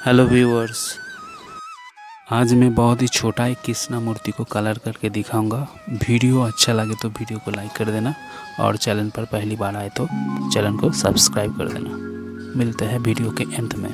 Hello viewers, आज मैं बहुत ही छोटा एक कृष्णा मूर्ति को कलर करके दिखाऊंगा। वीडियो अच्छा लगे तो वीडियो को लाइक कर देना और चैनल पर पहली बार आए तो चैनल को सब्सक्राइब कर देना। मिलते हैं वीडियो के अंत में।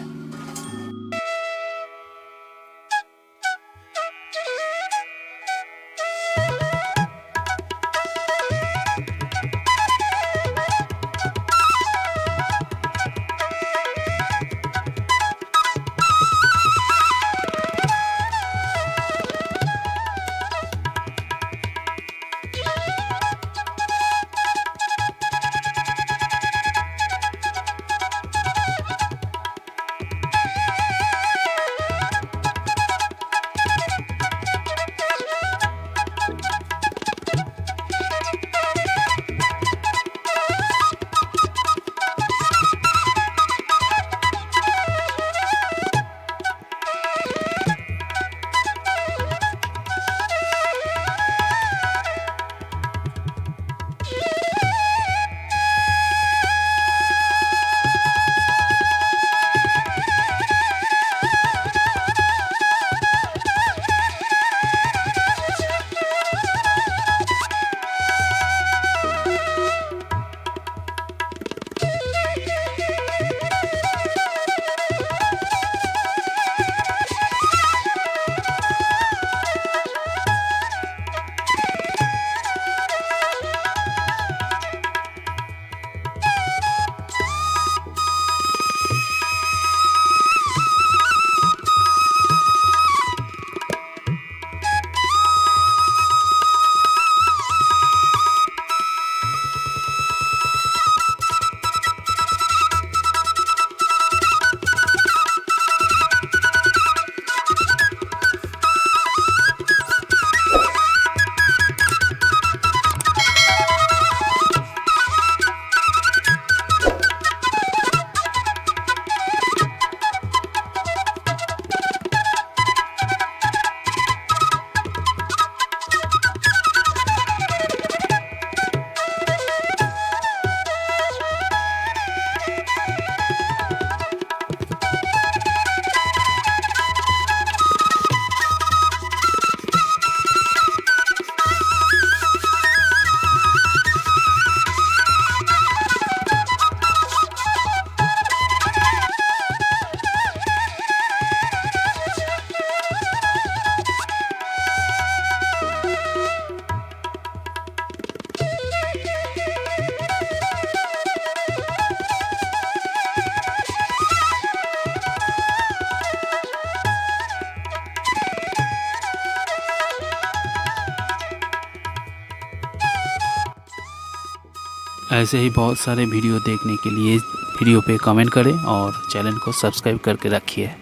ऐसे ही बहुत सारे वीडियो देखने के लिए वीडियो पे कमेंट करें और चैनल को सब्सक्राइब करके रखिए।